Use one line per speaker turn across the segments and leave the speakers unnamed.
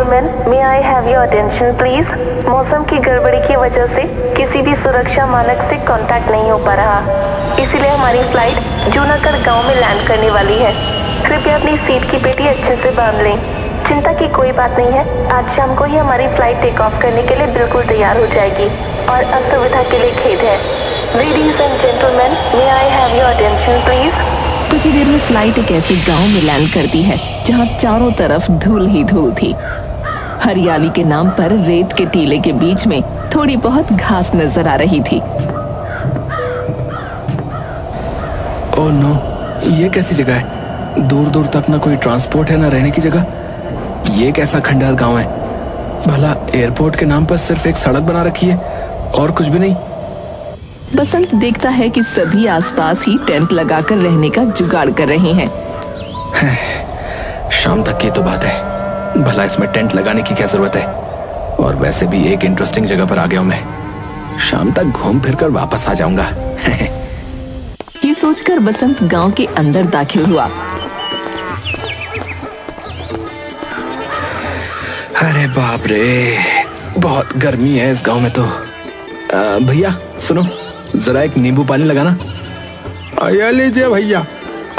Gentleman, may I have your attention please. मौसम की गड़बड़ी की वजह से किसी भी सुरक्षा मानक से कांटेक्ट नहीं हो पा रहा, इसीलिए हमारी फ्लाइट जूनागढ़ गांव में लैंड करने वाली है। कृपया अपनी सीट की पेटी अच्छे से बांध लें। चिंता की कोई बात नहीं है, आज शाम को ही हमारी फ्लाइट टेक ऑफ करने के लिए बिल्कुल तैयार हो जाएगी और असुविधा के लिए खेद है। Ladies and gentleman, may I have your attention please.
कुछ ही देर में फ्लाइट एक ऐसे गांव में लैंड करती है जहां चारों तरफ धूल ही धूल थी। हरियाली के नाम पर रेत के टीले के बीच में थोड़ी बहुत घास नजर आ रही थी।
ओह नो, ये कैसी जगह है? दूर दूर तक ना कोई ट्रांसपोर्ट है ना रहने की जगह। ये कैसा खंडहर गांव है? भला एयरपोर्ट के नाम पर सिर्फ एक सड़क बना रखी है और कुछ भी नहीं।
बसंत देखता है कि सभी आसपास ही टेंट लगाकर रहने का जुगाड़ कर रहे हैं।
शाम तक की तो बात है, भला इसमें टेंट लगाने की क्या जरूरत है? और वैसे भी एक इंटरेस्टिंग जगह पर आ गया हूं मैं, शाम तक घूम फिर कर वापस आ जाऊंगा।
ये सोचकर बसंत गांव के अंदर दाखिल हुआ।
अरे बाप रे, बहुत गर्मी है इस गांव में तो। भैया सुनो, जरा एक नींबू पानी लगाना।
ये लीजिए भैया,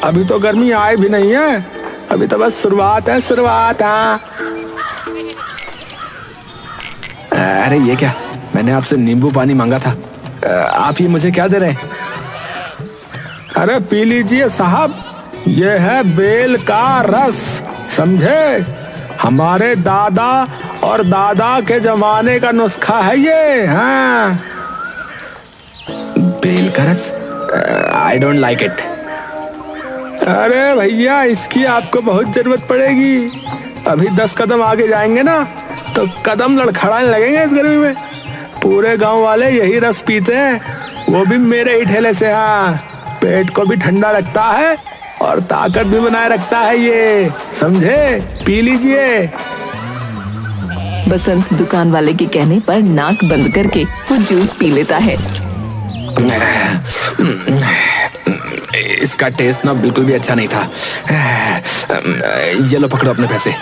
अभी तो गर्मी आए भी नहीं है, अभी तो बस शुरुआत है, शुरुआत। हाँ
अरे ये क्या, मैंने आपसे नींबू पानी मांगा था, आप ही मुझे क्या दे रहे हैं?
अरे पी लीजिए साहब, ये है बेल का रस, समझे? हमारे दादा और दादा के जमाने का नुस्खा है ये। हाँ,
बेल का रस? I don't like it.
अरे भैया, इसकी आपको बहुत जरूरत पड़ेगी। अभी 10 कदम आगे जाएंगे ना तो कदम लड़खड़ाने लगेंगे इस गर्मी में। पूरे गांव वाले यही रस पीते हैं, वो भी मेरे ही ठेले से। हाँ, पेट को भी ठंडा रखता है और ताकत भी बनाए रखता है ये, समझे? पी लीजिए।
बसंत दुकान वाले के कहने पर नाक बंद करके वो जूस पी लेता है।
इसका टेस्ट ना बिल्कुल भी अच्छा नहीं था। ये लो, पकड़ो अपने पैसे।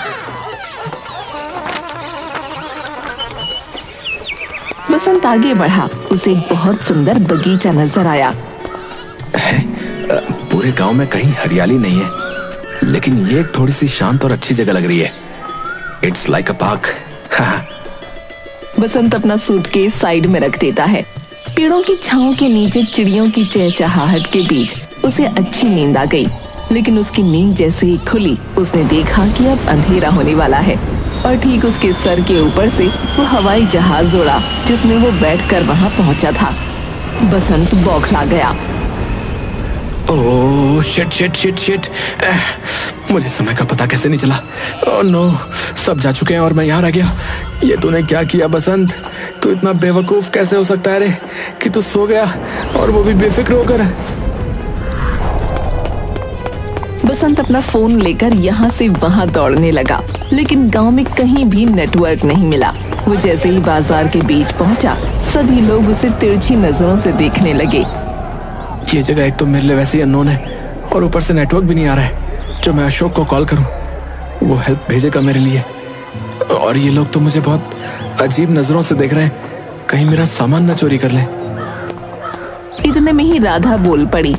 बसंत आगे बढ़ा, उसे एक बहुत सुंदर बगीचा नजर आया।
पूरे गांव में कहीं हरियाली नहीं है, लेकिन ये थोड़ी सी शांत और अच्छी जगह लग रही है। It's like a park.
Basant अपना सूटकेस साइड में रख देता है। पेड़ों की छांव के नीचे चिड़ियों की चहचहाहट के बीच उसे अच्छी नींद आ गई। लेकिन उसकी नींद जैसे ही खुली, उसने देखा कि अब अंधेरा होने वाला है और ठीक उसके सर के ऊपर से वो हवाई जहाज उड़ा जिसमें वो बैठकर वहां पहुंचा था। बसंत बौखला गया।
Oh shit shit shit shit, मुझे समय का पता कैसे नहीं चला? ओह नो, सब जा चुके हैं और मैं यहाँ रह गया। ये तूने क्या किया बसंत? तू इतना बेवकूफ कैसे हो सकता है रे कि तू सो गया, और वो भी बेफिक्र होकर।
बसंत अपना फोन लेकर यहाँ से वहाँ दौड़ने लगा, लेकिन गांव में कहीं भी नेटवर्क नहीं मिला। वो जैसे ही बाजार के बीच पहुंचा, सभी लोग उसे तिरछी नजरों से देखने लगे।
ये जगह एक तो मेरे लिए वैसे ही अननोन है और ऊपर से नेटवर्क भी नहीं आ रहा है। जो मैं अशोक को कॉल करूं, वो हेल्प भेजेगा मेरे लिए। और ये लोग तो मुझे बहुत अजीब नजरों से देख रहे हैं, कहीं मेरा सामान न चोरी कर लें।
इतने में ही राधा बोल पड़ी।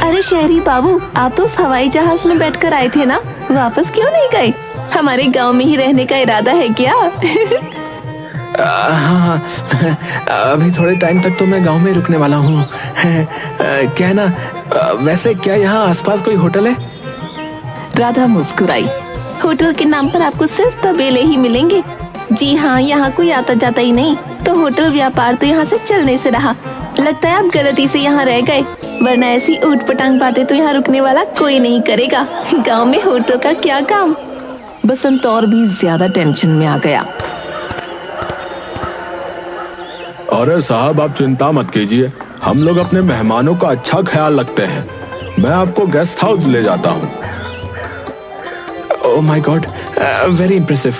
अरे शहरी बाबू, आप तो उस हवाई जहाज में बैठकर आए थे ना, वापस क्यों नहीं गए? हमारे गांव में ही रहने का इरादा है क्या?
हाँ, अभी थोड़े टाइम तक तो मैं गांव में रुकने वाला हूँ। क्या है ना, वैसे क्या यहाँ आसपास कोई होटल है?
राधा मुस्कुराई। होटल के नाम पर आपको सिर्फ तबेले ही मिलेंगे। जी हाँ, यहाँ कोई आता जाता ही नहीं, तो होटल व्यापार तो यहाँ से चलने से रहा। लगता है आप गलती से यहाँ रह गए, वरना ऐसी ऊट पटांग बातें तो यहाँ रुकने वाला कोई नहीं करेगा। गांव में होटल का क्या काम? बसंत और भी ज्यादा टेंशन में आ गया।
अरे साहब, आप चिंता मत कीजिए, हम लोग अपने मेहमानों का अच्छा ख्याल रखते हैं। मैं आपको गेस्ट हाउस ले जाता हूँ।
Oh my God, very impressive.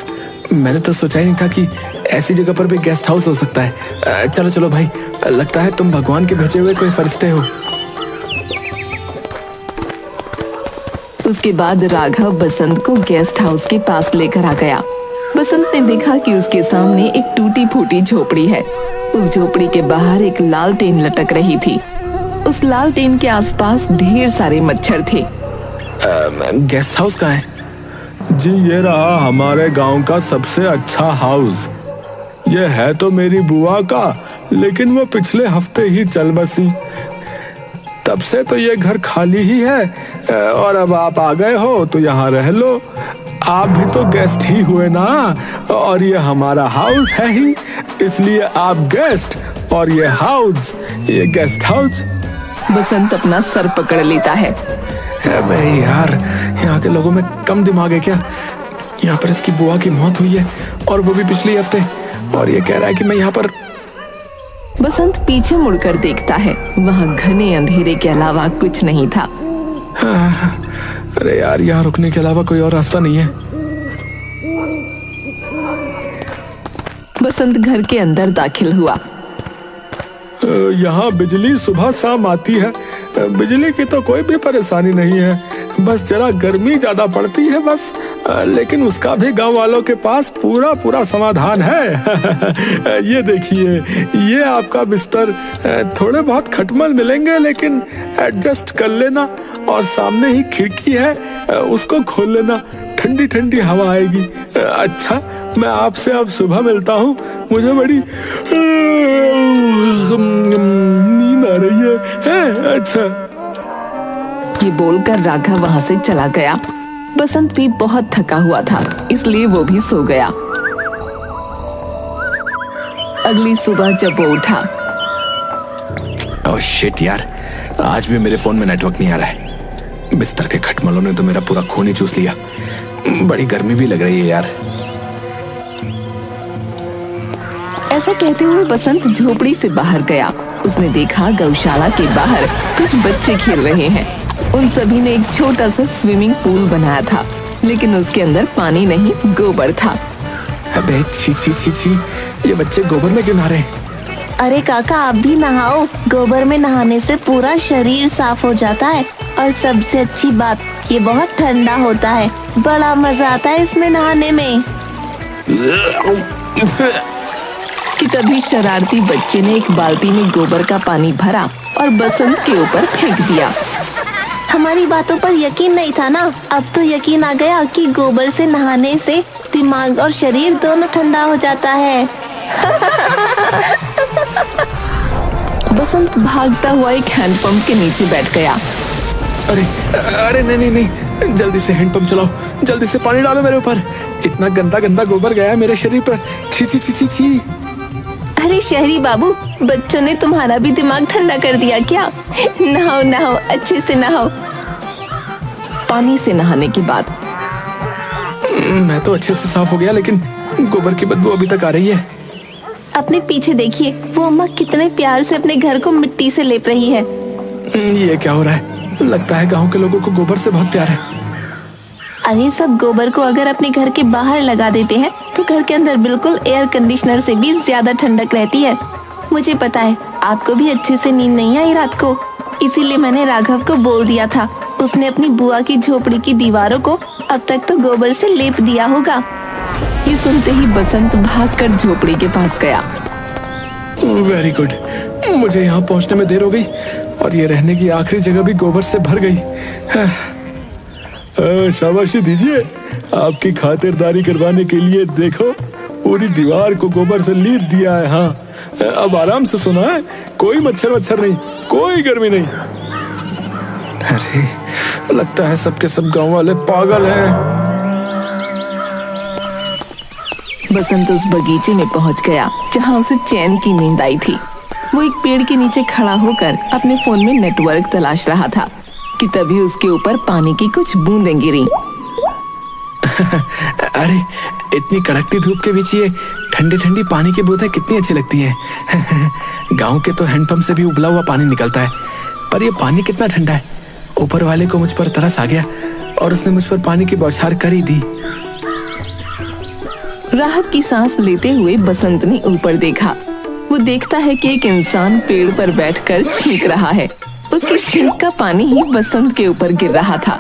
मैंने तो सोचा ही नहीं था कि ऐसी जगह पर भी गेस्ट हाउस हो सकता है। चलो चलो भाई, लगता है तुम भगवान के भेजे हुए कोई फरिश्ते हो।
उसके बाद राघव बसंत को गेस्ट हाउस के पास लेकर आ गया। बसंत ने देखा कि उसके सामने एक टूटी फूटी झोपड़ी है। उस झोपड़ी के बाहर एक लालटेन लटक रही थी। उस लालटेन के आसपास ढेर सारे मच्छर थे।
गेस्ट हाउस कहाँ है?
जी ये रहा हमारे गांव का सबसे अच्छा हाउस। ये है तो मेरी बुआ का, लेकिन वो पिछले हफ्ते ही चल बसी। तब से तो ये घर खाली ही है और अब आप आ गए हो तो यहाँ रह लो। आप भी तो गेस्ट ही हुए ना, और ये हमारा हाउस है ही, इसलिए आप गेस्ट और ये हाउस, ये गेस्ट हाउस।
बसंत अपना सर पकड़ लेता है।
अबे यार, यहाँ के लोगों में कम दिमाग है क्या? यहाँ पर इसकी बुआ की मौत हुई है और वो भी पिछले हफ्ते, और ये कह रहा है कि मैं यहाँ पर।
बसंत पीछे मुड़कर देखता है। वहाँ घने अंधेरे के अलावा कुछ नहीं था।
अरे यार, यहाँ रुकने के अलावा कोई और रास्ता नहीं है।
बसंत घर के अंदर दाखिल हुआ।
यहाँ बिजली सुबह शाम आती है। बिजली की तो कोई भी परेशानी नहीं है, बस जरा गर्मी ज्यादा पड़ती है बस। लेकिन उसका भी गांव वालों के पास पूरा समाधान है। ये देखिए, ये आपका बिस्तर। थोड़े बहुत खटमल मिलेंगे लेकिन एडजस्ट कर लेना, और सामने ही खिड़की है, उसको खोल लेना, ठंडी ठंडी हवा आएगी। अच्छा, मैं आपसे अब सुबह मिलता हूँ, मुझे बड़ी नींद आ रही है। अच्छा।
ये बोलकर राघव वहाँ से चला गया। बसंत भी बहुत थका हुआ था, इसलिए वो भी सो गया। अगली सुबह जब वो उठा,
ओह शिट यार, आज भी मेरे फोन में नेटवर्क नहीं आ रहा है। बिस्तर के खटमलों ने तो मेरा पूरा खून ही चूस लिया। बड़ी गर्मी भी लग रही है यार।
ऐसा कहते हुए बसंत झोपड़ी से बाहर गया। उसने देखा गौशाला के बाहर कुछ बच्चे खेल रहे हैं। उन सभी ने एक छोटा सा स्विमिंग पूल बनाया था, लेकिन उसके अंदर पानी नहीं, गोबर था।
अबे छी छी छी छी, ये बच्चे गोबर में क्यों नहा रहे हैं?
अरे काका, आप भी नहाओ। गोबर में नहाने से पूरा शरीर साफ हो जाता है, और सबसे अच्छी बात, ये बहुत ठंडा होता है। बड़ा मजा आता है इसमें नहाने में।
कि तभी शरारती बच्चे ने एक बाल्टी में गोबर का पानी भरा और बसंत के ऊपर फेंक दिया।
हमारी बातों पर यकीन नहीं था ना, अब तो यकीन आ गया कि गोबर से नहाने से दिमाग और शरीर दोनों ठंडा हो जाता है।
बसंत भागता हुआ एक हैंडपंप के नीचे बैठ गया।
अरे अरे नहीं, जल्दी से हैंडपंप चलाओ, जल्दी से पानी डालो मेरे ऊपर। इतना गंदा गंदा गोबर गया है मेरे शरीर पर। छी छी छी छी छी।
अरे शहरी बाबू, बच्चों ने तुम्हारा भी दिमाग ठंडा कर दिया क्या? नहाओ नहाओ, अच्छे से नहाओ। पानी से नहाने के बाद
मैं तो अच्छे से साफ हो गया, लेकिन गोबर की बदबू अभी तक आ रही है।
अपने पीछे देखिए, वो अम्मा कितने प्यार से अपने घर को मिट्टी से लेप रही है।
ये क्या हो रहा है? लगता है गांव के लोगों को गोबर से बहुत प्यार है।
अरे सब गोबर को अगर अपने घर के बाहर लगा देते हैं तो घर के अंदर बिल्कुल एयर कंडीशनर से भी ज्यादा ठंडक रहती है। मुझे पता है आपको भी अच्छे से नींद नहीं आई रात को, इसीलिए मैंने राघव को बोल दिया था। उसने अपनी बुआ की झोपड़ी की दीवारों को अब तक तो गोबर से लेप दिया होगा।
ये सुनते ही बसंत भागकर झोपड़ी के पास गया।
वेरी गुड, मुझे यहाँ पहुँचने में देर हो गई और ये रहने की आखिरी जगह भी गोबर से भर गई।
शाबाशी दीजिए, आपकी खातिरदारी करवाने के लिए देखो पूरी दीवार को गोबर से लीप दिया है। हाँ, अब आराम से सोना है, कोई मच्छर वच्छर नहीं, कोई गर्मी नहीं।
अरे लगता है सबके सब गांव वाले पागल हैं।
बसंत उस बगीचे में पहुंच गया जहां उसे चैन की नींद आई थी। वो एक पेड़ के नीचे खड़ा होकर अपने फोन में नेटवर्क तलाश रहा था कि तभी उसके ऊपर पानी की कुछ बूंदें गिरी।
अरे इतनी कड़कती धूप के बीच ये ठंडी ठंडी पानी की बूंदें कितनी अच्छी लगती हैं। गांव के तो हैंडपंप से भी उबला हुआ पानी निकलता है, पर ये पानी कितना ठंडा है। ऊपर वाले को मुझ पर तरस आ गया और उसने मुझ पर पानी की बौछार कर ही दी।
राहत की सांस लेते हुए बसंत ने ऊपर देखा। वो देखता है कि एक इंसान पेड़ पर बैठकर छींक रहा है। उसकी छींक का पानी ही बसंत के ऊपर गिर रहा था।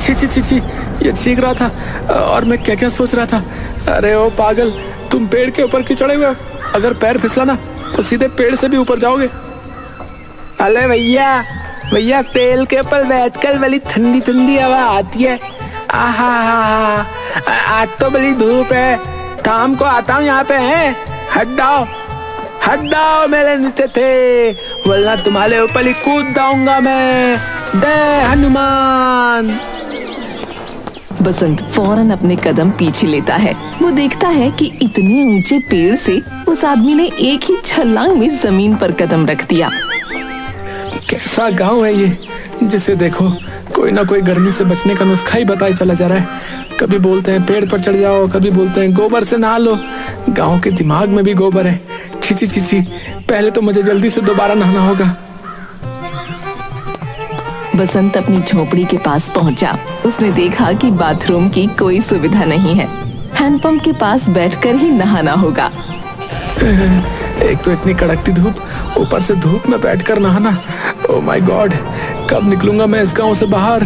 छी छी छी छी,
ये चीख रहा था और मैं क्या क्या सोच रहा था। अरे ओ पागल, तुम पेड़ के ऊपर क्यों चढ़े हुए हो? अगर पैर फिसला ना तो सीधे पेड़ से भी ऊपर जाओगे। अरे भैया भैया, पेड़ के ऊपर बैठकर बड़ी ठंडी ठंडी हवा आती है। आहा, आज तो बड़ी धूप है, शाम को आता हूँ यहाँ पे। है हट जाओ मेरे नीचे थे, वरना तुम्हारे ऊपर ही कूद जाऊंगा मैं। जय हनुमान।
बसंत फौरन अपने कदम पीछे लेता है। वो देखता है कि इतने ऊंचे पेड़ से उस आदमी ने एक ही छलांग में जमीन पर कदम रख दिया।
कैसा गांव है ये, जिसे देखो कोई ना कोई गर्मी से बचने का नुस्खा ही बताए चला जा रहा है। कभी बोलते हैं पेड़ पर चढ़ जाओ, कभी बोलते हैं गोबर से नहा लो। गांव के दिमाग में भी गोबर है। छी छी छी छी, पहले तो मुझे जल्दी से दोबारा नहाना होगा।
बसंत अपनी झोपड़ी के पास पहुंचा। उसने देखा कि बाथरूम की कोई सुविधा नहीं है। हैंडपंप के पास बैठकर ही नहाना होगा।
एक तो इतनी कड़कती धूप, ऊपर से धूप में बैठकर नहाना। ओह माय गॉड, कब निकलूंगा मैं इस गांव से बाहर।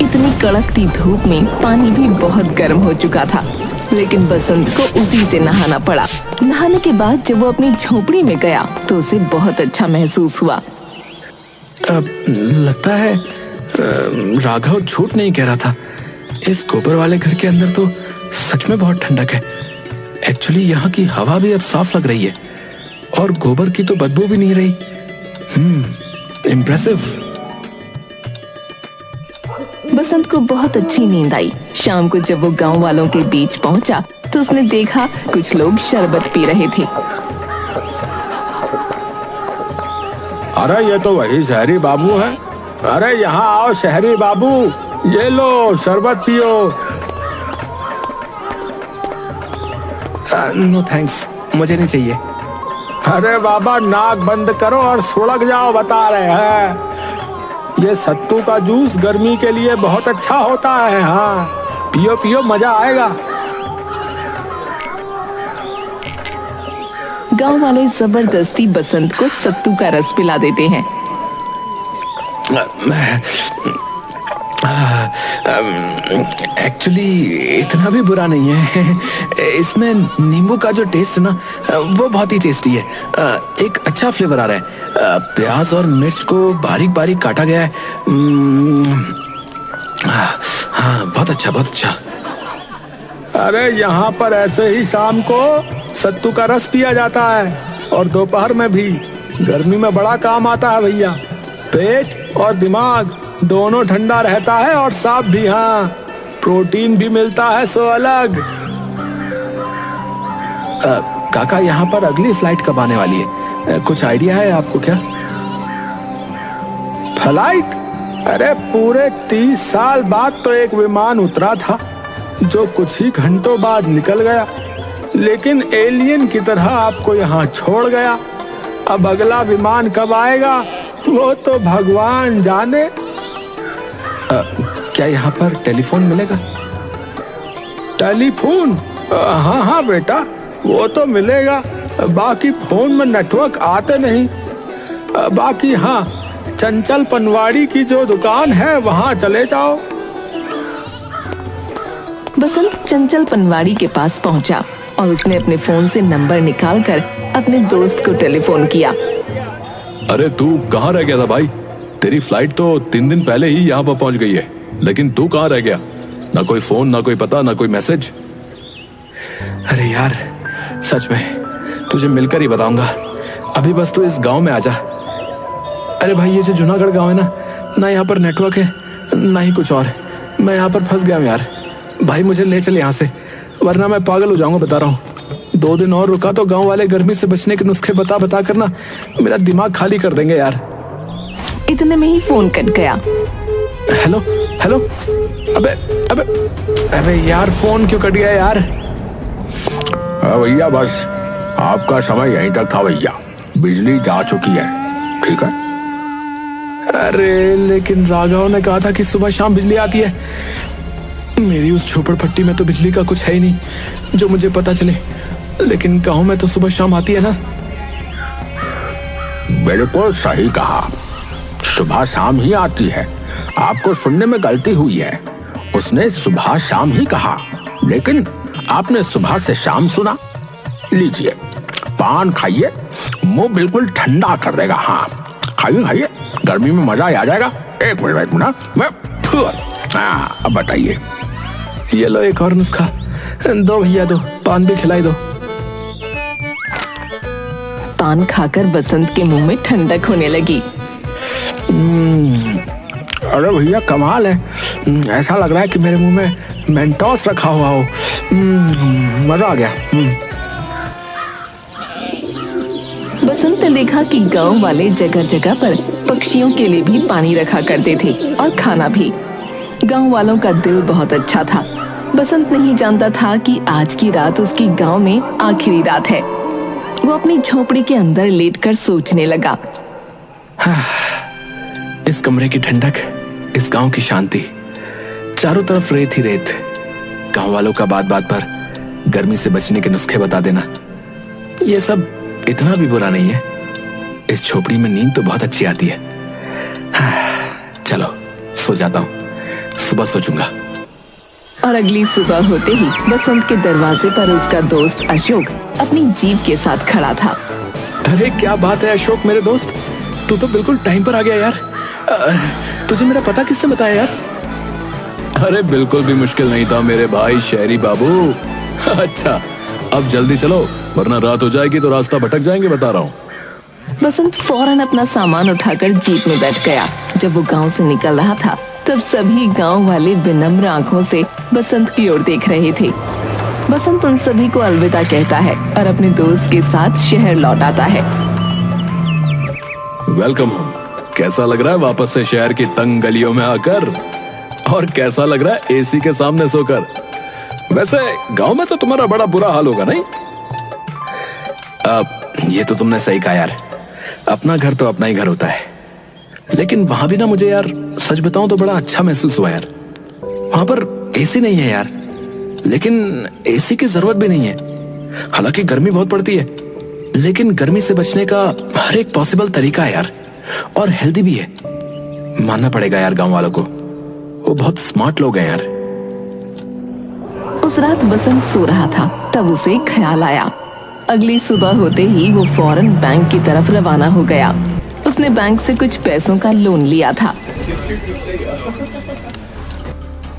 इतनी कड़कती धूप में पानी भी बहुत गर्म हो चुका था, लेकिन बसंत को उसी से नहाना पड़ा। नहाने के बाद जब वो अपनी झोपड़ी में गया तो उसे बहुत अच्छा महसूस हुआ।
लगता है राघव झूठ नहीं कह रहा था। इस गोबर वाले घर के अंदर तो सच में बहुत ठंडक है। एक्चुअली यहाँ की हवा भी अब साफ लग रही है और गोबर की तो बदबू भी नहीं रही। इम्प्रेसिव।
बसंत को बहुत अच्छी नींद आई। शाम को जब वो गांव वालों के बीच पहुंचा तो उसने देखा कुछ लोग शरबत पी रहे थे।
अरे ये तो वही शहरी बाबू है। अरे यहाँ आओ शहरी बाबू, ये लो शरबत पियो। नो थैंक्स, मुझे नहीं चाहिए। अरे बाबा, नाक बंद करो और सुलग जाओ, बता रहे हैं। ये सत्तू का जूस गर्मी के लिए बहुत अच्छा होता है। हाँ, पियो पियो, मजा आएगा।
गांव वाले जबरदस्ती बसंत को सत्तू का रस पिला देते हैं।
एक्चुअली इतना भी बुरा नहीं है। इसमें नींबू का जो टेस्ट है ना, वो बहुत ही टेस्टी है। एक अच्छा फ्लेवर आ रहा है। प्याज और मिर्च को बारीक बारीक काटा गया है। हाँ, बहुत अच्छा, बहुत अच्छा। अरे यहाँ पर ऐसे ही शाम को सत्तू का रस पिया जाता है और दोपहर में भी। गर्मी में बड़ा काम आता है भैया। पेट और दिमाग दोनों ठंडा रहता है और साफ भी। हाँ, प्रोटीन भी मिलता है सो अलग। काका, यहाँ पर अगली फ्लाइट कब आने वाली है? कुछ आइडिया है आपको क्या? फ्लाइट? अरे पूरे 30 साल बाद तो एक विमान उतरा था जो कुछ ही घंटों बाद निकल गया, लेकिन एलियन की तरह आपको यहाँ छोड़ गया। अब अगला विमान कब आएगा वो तो भगवान जाने। क्या यहाँ पर टेलीफोन मिलेगा? टेलीफोन? हाँ हाँ बेटा, वो तो मिलेगा। बाकी फोन में नेटवर्क आते नहीं। बाकी हाँ, चंचल पनवाड़ी की जो दुकान है वहाँ चले जाओ।
बसंत चंचल पनवाड़ी के पास पहुंचा और उसने अपने फोन से नंबर निकालकर अपने दोस्त को टेलीफोन किया।
अरे तू कहाँ रह गया था भाई? तेरी फ्लाइट तो 3 दिन पहले ही यहाँ पर पहुंच गई है, लेकिन तू कहाँ रह गया? ना कोई फोन, ना कोई पता, ना कोई मैसेज।
अरे यार, सच में तुझे मिलकर ही बताऊंगा। अभी बस तू इस गांव में आजा। अरे भाई, ये जो जूनागढ़ गांव है ना यहाँ पर नेटवर्क है ना ही कुछ और। मैं यहाँ पर फंस गया हूँ यार। भाई मुझे ले चल यहाँ से, वरना मैं पागल हो जाऊंगा, बता रहा हूँ। 2 दिन और रुका तो गांव वाले गर्मी से बचने के नुस्खे बता बता कर ना मेरा दिमाग खाली कर देंगे यार।
इतने में ही फोन कट गया।
हेलो हेलो, अबे अबे अबे यार, फोन क्यों कट गया यार?
भैया बस आपका समय यहीं तक था भैया, बिजली जा चुकी है, ठीक है?
अरे लेकिन राघव ने कहा था कि सुबह शाम बिजली आती है। मेरी उस झोपड़पट्टी में तो बिजली का कुछ है ही नहीं जो मुझे पता चले, लेकिन गांव में तो सुबह शाम आती है ना।
बिल्कुल सही कहा, सुबह शाम ही आती है। आपको सुनने में गलती हुई है।
उसने सुबह शाम ही कहा, लेकिन आपने सुबह से शाम सुना। लीजिए पान खाइए, मुंह बिल्कुल ठंडा कर देगा। हाँ खाइए खाइए, गर्मी में मजा आ जाएगा। एक मिनट मैं अब बताइए।
ये लो एक और नुस्खा, दो भैया दो, पान भी खिलाई दो।
पान खाकर बसंत के मुंह में ठंडक होने लगी।
अरे भैया कमाल है, ऐसा लग रहा है कि मेरे मुंह में मेंटोस रखा हुआ हो। मजा आ गया।
बसंत ने देखा कि गांव वाले जगह जगह पर पक्षियों के लिए भी पानी रखा करते थे और खाना भी। गांव वालों का दिल बहुत अच्छा था। बसंत नहीं जानता था कि आज की रात उसकी गांव में आखिरी रात है। वो अपनी झोपड़ी के अंदर लेटकर सोचने लगा।
इस कमरे की ठंडक, इस गांव की शांति, चारों तरफ रेत ही रेत। गांव वालों का बात बात पर गर्मी से बचने के नुस्खे बता देना, ये सब इतना भी बुरा नहीं है। इस झोपड़ी में नींद तो बहुत अच्छी आती है। चलो सो जाता हूँ, सुबह सोचूंगा।
और अगली सुबह होते ही बसंत के दरवाजे पर उसका दोस्त अशोक अपनी जीप के साथ खड़ा था।
अरे क्या बात है अशोक मेरे दोस्त, तू तो बिल्कुल टाइम पर आ गया यार। तुझे मेरा पता किसने बताया यार?
अरे बिल्कुल भी मुश्किल नहीं था मेरे भाई शहरी बाबू। अच्छा अब जल्दी चलो, वरना रात हो जाएगी तो रास्ता भटक जाएंगे, बता रहा हूँ।
बसंत फौरन अपना सामान उठाकर जीप में बैठ गया। जब वो गांव से निकल रहा था तब सभी गांव वाले विनम्र आंखों से बसंत की ओर देख रहे थे। बसंत उन सभी को अलविदा कहता है और अपने दोस्त के साथ शहर लौट आता है।
Welcome home. कैसा लग रहा है वापस से शहर की तंग गलियों में आकर? और कैसा लग रहा है एसी के सामने सोकर? वैसे गांव में तो तुम्हारा बड़ा बुरा हाल होगा नहीं?
ये तो तुमने सही कहा यार, अपना घर तो अपना ही घर होता है। लेकिन वहां भी ना मुझे यार सच बताऊं तो बड़ा अच्छा महसूस हुआ यार। वहां पर एसी नहीं है यार, लेकिन एसी की जरूरत भी नहीं है। हालांकि गर्मी बहुत पड़ती है, लेकिन गर्मी से बचने का हर एक पॉसिबल तरीका है यार, और हेल्दी भी है। मानना पड़ेगा यार गांव वालों को, वो बहुत स्मार्ट लोग हैं यार।
उस रात बसंत सो रहा था, तब उसे ख्याल आया। अगली सुबह होते ही वो फौरन बैंक की तरफ रवाना हो गया। उसने बैंक से कुछ पैसों का लोन लिया था।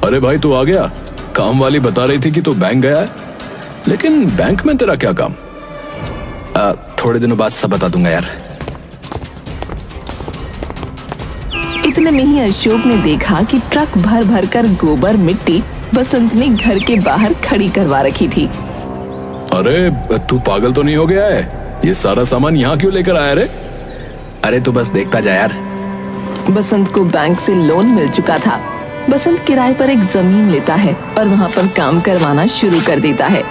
अरे भाई तू आ गया? काम वाली बता रही थी कि तू बैंक गया है, लेकिन बैंक में तेरा क्या काम?
थोड़े दिनों बाद सब बता दूंगा यार।
इतने में ही अशोक ने देखा कि ट्रक भर भर कर गोबर मिट्टी बसंत ने घर के बाहर खड़ी करवा रखी थी।
अरे तू पागल तो नहीं हो गया है? ये सारा सामान यहाँ क्यों लेकर आया रे?
अरे तू बस देखता जा यार।
बसंत को बैंक से लोन मिल चुका था। बसंत किराए पर एक जमीन लेता है और वहाँ पर काम करवाना शुरू कर देता है।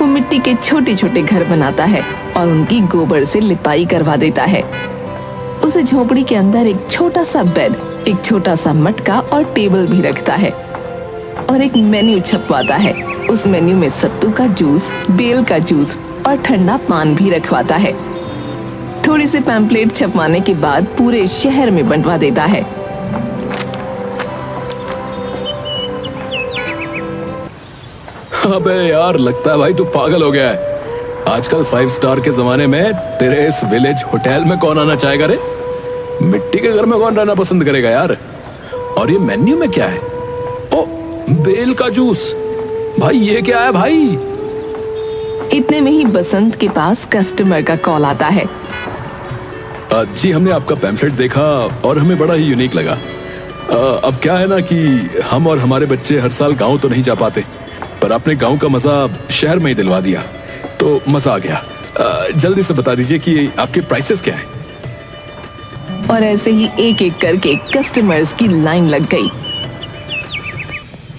वो मिट्टी के छोटे छोटे घर बनाता है और उनकी गोबर से लिपाई करवा देता है। उसे झोपड़ी के अंदर एक छोटा सा बेड, एक छोटा सा मटका और टेबल भी रखता है और एक मेन्यू छपवाता है। उस मेन्यू में सत्तू का जूस, बेल का जूस और ठंडा पान भी रखवाता है। थोड़ी सी पैम्पलेट छपवाने के बाद पूरे शहर में बंटवा देता है।
अबे यार लगता है भाई तू पागल हो गया है। आजकल 5 स्टार के जमाने में तेरे इस विलेज होटल में कौन आना चाहेगा रे? मिट्टी के घर में कौन रहना पसंद करेगा यार? और ये मेन्यू में क्या है? ओ बेल का जूस। भाई ये क्या है भाई?
इतने में ही बसंत के पास कस्टमर का कॉल आता है।
जी हमने आपका पैम्फलेट देखा और हमें बड़ा ही यूनिक लगा। अब क्या है ना कि हम और हमारे बच्चे हर साल गांव तो नहीं जा पाते, पर आपने गांव का मजा शहर में ही दिलवा दिया, तो मजा आ गया। जल्दी से बता दीजिए कि आपके प्राइसेस क्या हैं?
और ऐसे ही एक एक करके कस्टमर्स की लाइन लग गई।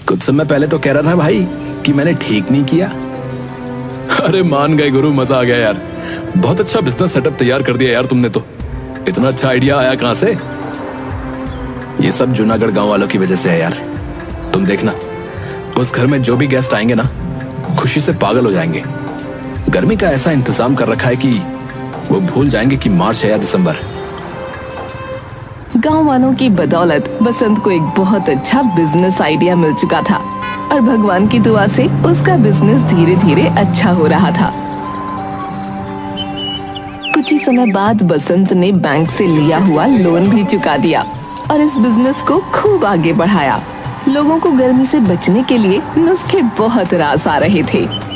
कुछ समय पहले तो कह रहा था भाई कि मैंने ठीक नहीं किया।
अरे मान गए गुरु, मजा आ गया यार। बहुत अच्छा बिजनेस सेटअप तैयार कर दिया यार तुमने तो। इतना अच्छा आइडिया आया कहां से?
ये सब जूनागढ़ गांव वालों की वजह से है यार। तुम देखना, उस घर में जो भी गेस्ट आएंगे ना, खुशी से पागल हो जाएंगे। गर्मी का ऐसा इंतजाम कर रखा है कि वो भूल जाएंगे कि मार्च है या दिसंबर।
गांव वालों की बदौलत बसंत को एक बहुत अच्छा बिजनेस आइडिया मिल चुका था और भगवान की दुआ से उसका बिजनेस धीरे धीरे अच्छा हो रहा था। कुछ ही समय बाद बसंत ने बैंक से लिया हुआ लोन भी चुका दिया और इस बिजनेस को खूब आगे बढ़ाया। लोगों को गर्मी से बचने के लिए नुस्खे बहुत रास आ रहे थे।